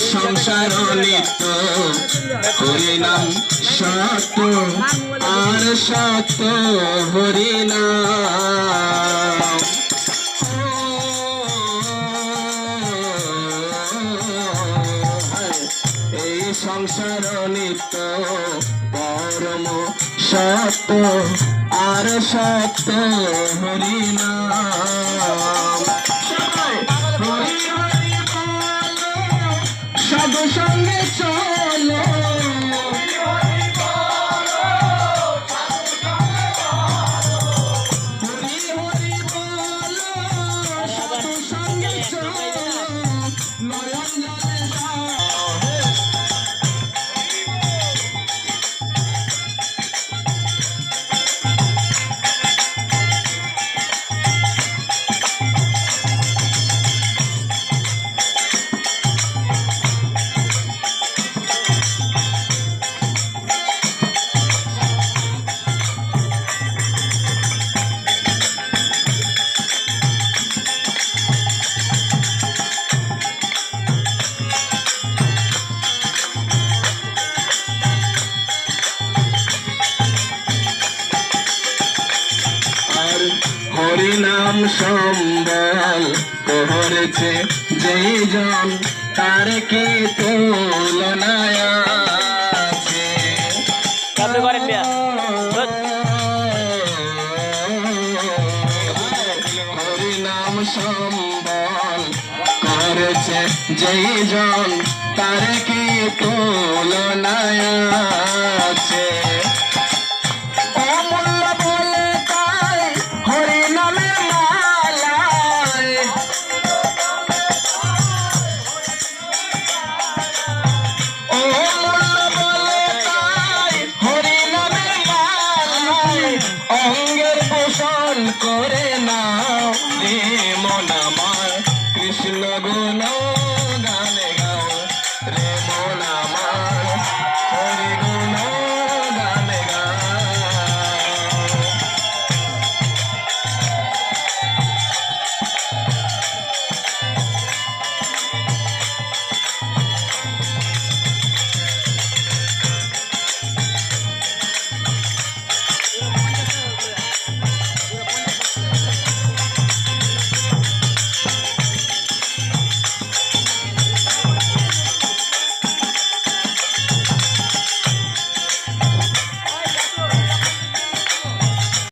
সংসার নিত্য হরিনাম সত্য আর সত্য হরিনাম। এই সংসার নিত্য পরম সত্য আর সত্য হরিনাম। হরি হরি বলো সাধু সঙ্গে চলো, হরি হরি বলো সাধু সঙ্গে চলো, নয়ন জলে হরিনাম সম্বল করেছে যেই জন, তার কি তুলনায় আছে? হরিনাম সম্বল করেছে যেই জন, তার কি তুলনায় আছে? অঙ্গের পোষণ করে নাও মন আমার কৃষ্ণ গুণ।